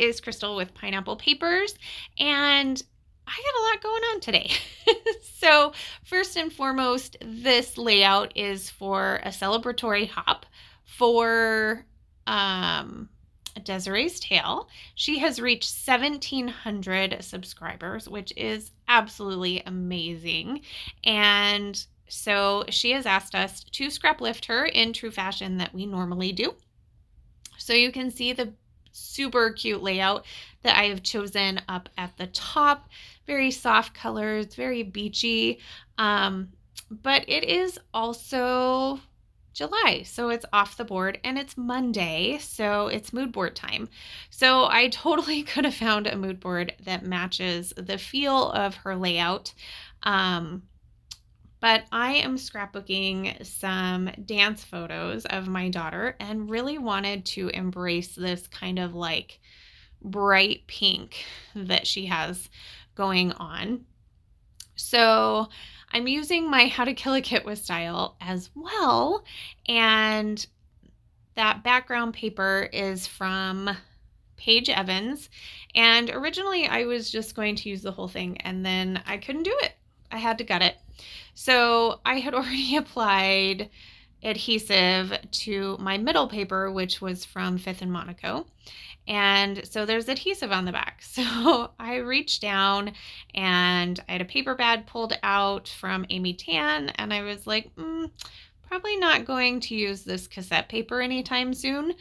is Crystal with Pineapple Papers, and I got a lot going on today. So first and foremost, this layout is for a celebratory hop for Desiree's Tale. She has reached 1,700 subscribers, which is absolutely amazing. And so she has asked us to scrap lift her in true fashion that we normally do. So you can see the super cute layout that I have chosen up at the top. Very soft colors, very beachy. But it is also July, so it's off the board, and it's Monday, so it's mood board time. So I totally could have found a mood board that matches the feel of her layout. But I am scrapbooking some dance photos of my daughter and really wanted to embrace this kind of like bright pink that she has going on. So I'm using my How to Kill a Kit with Style as well. And that background paper is from Paige Evans. And originally I was just going to use the whole thing, and then I couldn't do it. I had to gut it. So I had already applied adhesive to my middle paper, which was from Fifth and Monaco. And so there's adhesive on the back. So I reached down and I had a paper pad pulled out from Amy Tan, and I was like, probably not going to use this cassette paper anytime soon.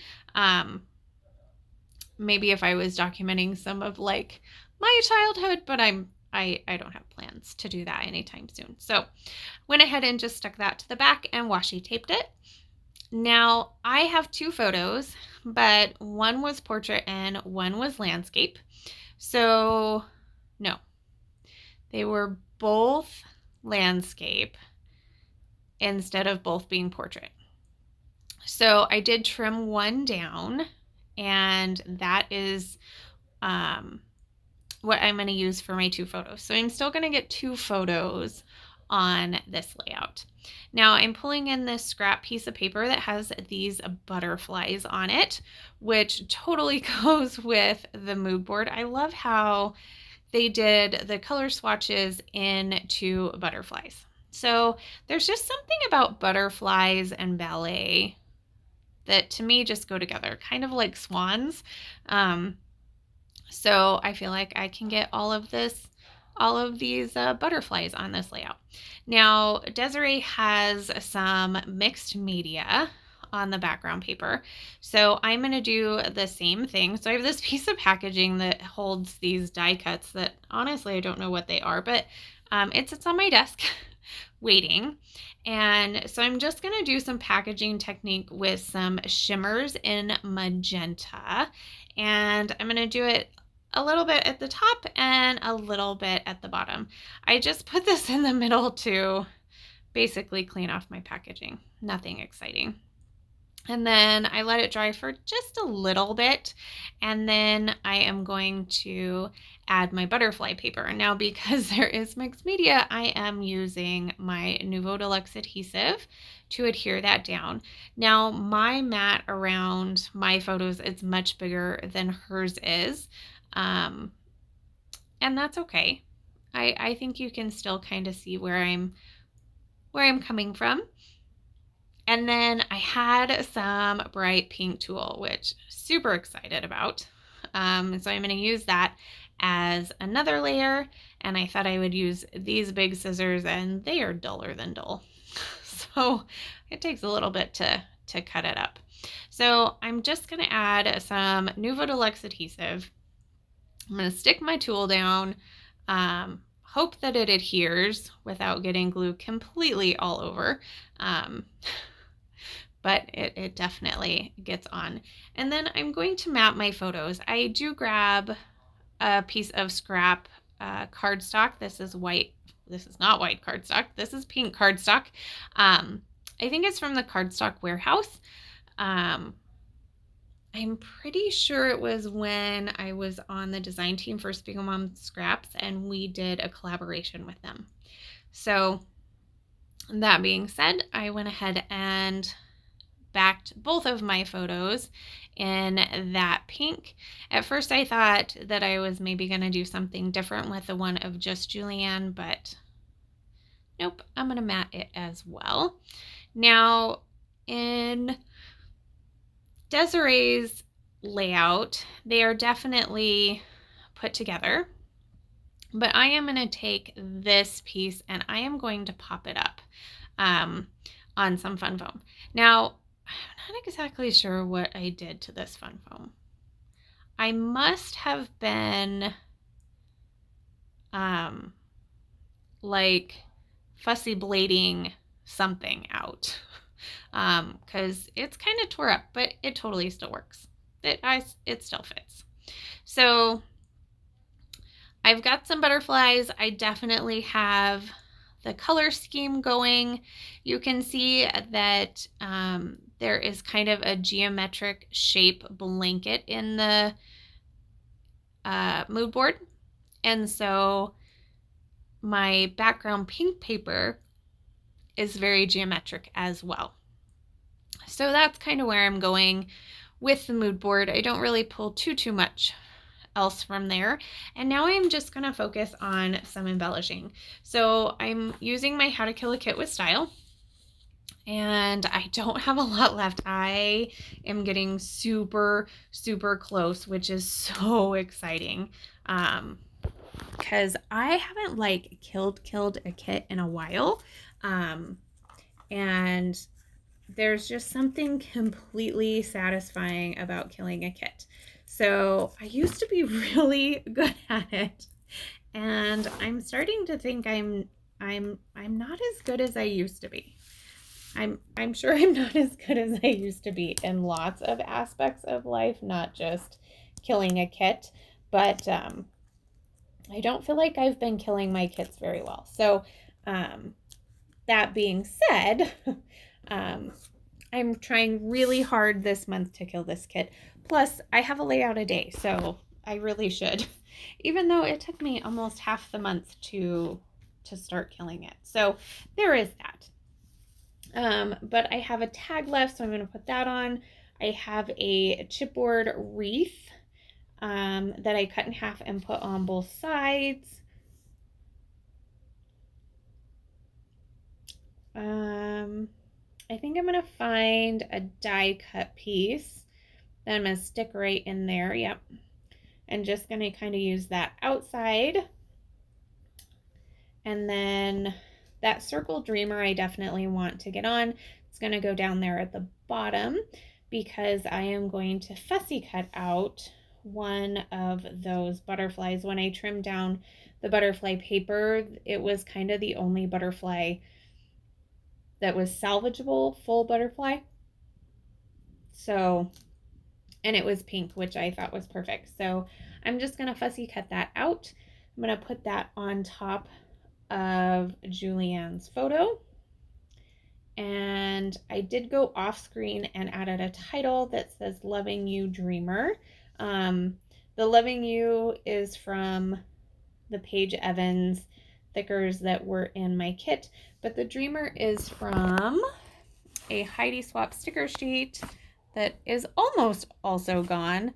Maybe if I was documenting some of like my childhood, but I don't have plans to do that anytime soon. So went ahead and just stuck that to the back and washi taped it. Now I have two photos, but one was portrait and one was landscape. So no, they were both landscape instead of both being portrait. So I did trim one down, and that is what I'm going to use for my two photos. So I'm still going to get two photos on this layout. Now I'm pulling in this scrap piece of paper that has these butterflies on it, which totally goes with the mood board. I love how they did the color swatches into butterflies. So there's just something about butterflies and ballet that to me just go together, kind of like swans. So I feel like I can get all of these butterflies on this layout. Now, Desiree has some mixed media on the background paper. So I'm going to do the same thing. So I have this piece of packaging that holds these die cuts that honestly, I don't know what they are, but it sits on my desk waiting. And so I'm just going to do some packaging technique with some shimmers in magenta. And I'm going to do it a little bit at the top and a little bit at the bottom. I just put this in the middle to basically clean off my packaging. Nothing exciting. And then I let it dry for just a little bit, and then I am going to add my butterfly paper. Now, because there is mixed media, I am using my Nouveau Deluxe adhesive to adhere that down. Now, my mat around my photos is much bigger than hers is, and that's okay. I think you can still kind of see where I'm coming from. And then I had some bright pink tulle, which super excited about. So I'm going to use that as another layer, and I thought I would use these big scissors, and they are duller than dull. So it takes a little bit to cut it up. So I'm just going to add some Nouveau Deluxe adhesive. I'm going to stick my tool down, hope that it adheres without getting glue completely all over. But it definitely gets on. And then I'm going to map my photos. I do grab a piece of scrap cardstock. This is white. This is not white cardstock. This is pink cardstock. I think it's from the Cardstock Warehouse. I'm pretty sure it was when I was on the design team for Spiegel Mom Scraps, and we did a collaboration with them. So that being said, I went ahead and backed both of my photos in that pink. At first I thought that I was maybe going to do something different with the one of just Julianne, but nope, I'm going to matte it as well. Now in Desiree's layout, they are definitely put together, but I am going to take this piece and I am going to pop it up on some fun foam. Now, I'm not exactly sure what I did to this fun foam. I must have been like fussy blading something out because it's kind of tore up, but it totally still works. It still fits. So I've got some butterflies. I definitely have the color scheme going. You can see that there is kind of a geometric shape blanket in the mood board. And so my background pink paper is very geometric as well. So that's kind of where I'm going with the mood board. I don't really pull too much else from there. And now I'm just going to focus on some embellishing. So I'm using my How to Kill a Kit with Style, and I don't have a lot left. I am getting super close, which is so exciting. Because I haven't like killed a kit in a while. And there's just something completely satisfying about killing a kit. So I used to be really good at it, and I'm starting to think I'm not as good as I used to be. I'm sure I'm not as good as I used to be in lots of aspects of life, not just killing a kit, but I don't feel like I've been killing my kits very well. So that being said, I'm trying really hard this month to kill this kit. Plus, I have a layout a day, so I really should, even though it took me almost half the month to start killing it. So there is that. But I have a tag left, so I'm going to put that on. I have a chipboard wreath that I cut in half and put on both sides. I think I'm going to find a die cut piece that I'm going to stick right in there. Yep. And just going to kind of use that outside. And then that circle dreamer I definitely want to get on. It's going to go down there at the bottom because I am going to fussy cut out one of those butterflies. When I trimmed down the butterfly paper, it was kind of the only butterfly that was salvageable, full butterfly. So, and it was pink, which I thought was perfect. So I'm just going to fussy cut that out. I'm going to put that on top of Julianne's photo. And I did go off screen and added a title that says Loving You Dreamer. The Loving You is from the Paige Evans thickers that were in my kit, but the Dreamer is from a Heidi Swap sticker sheet that is almost also gone.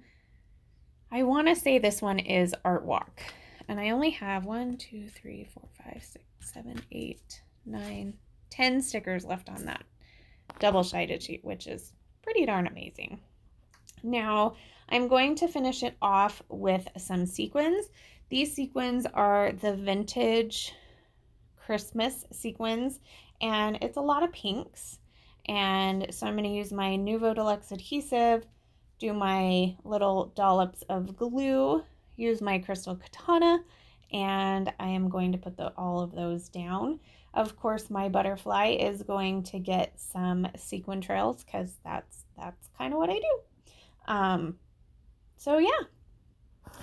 I want to say this one is Art Walk, and I only have 1, 2, 3, 4, 5, 6, 7, 8, 9, 10 stickers left on that double-sided sheet, which is pretty darn amazing. Now I'm going to finish it off with some sequins. These sequins are the vintage Christmas sequins, and it's a lot of pinks. And so I'm going to use my Nuvo Deluxe adhesive, do my little dollops of glue, use my crystal katana, and I am going to put all of those down. Of course, my butterfly is going to get some sequin trails because that's kind of what I do. So yeah.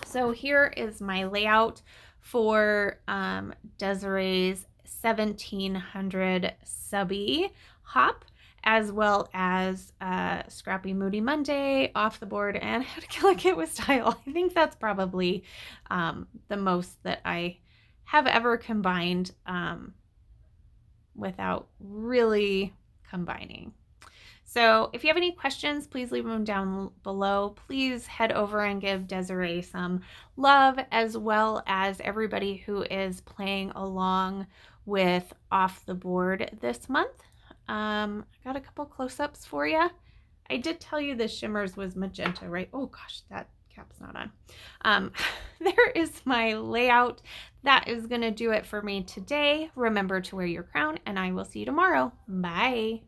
So here is my layout for Desiree's 1700 subbie hop, as well as Scrappy Moody Monday, Off the Board, and How to Kill a Kit with Style. I think that's probably the most that I have ever combined without really combining. So if you have any questions, please leave them down below. Please head over and give Desiree some love, as well as everybody who is playing along with Off the Board this month. I got a couple close-ups for you. I did tell you the shimmers was magenta, right? Oh gosh, that cap's not on. There is my layout. That is going to do it for me today. Remember to wear your crown, and I will see you tomorrow. Bye.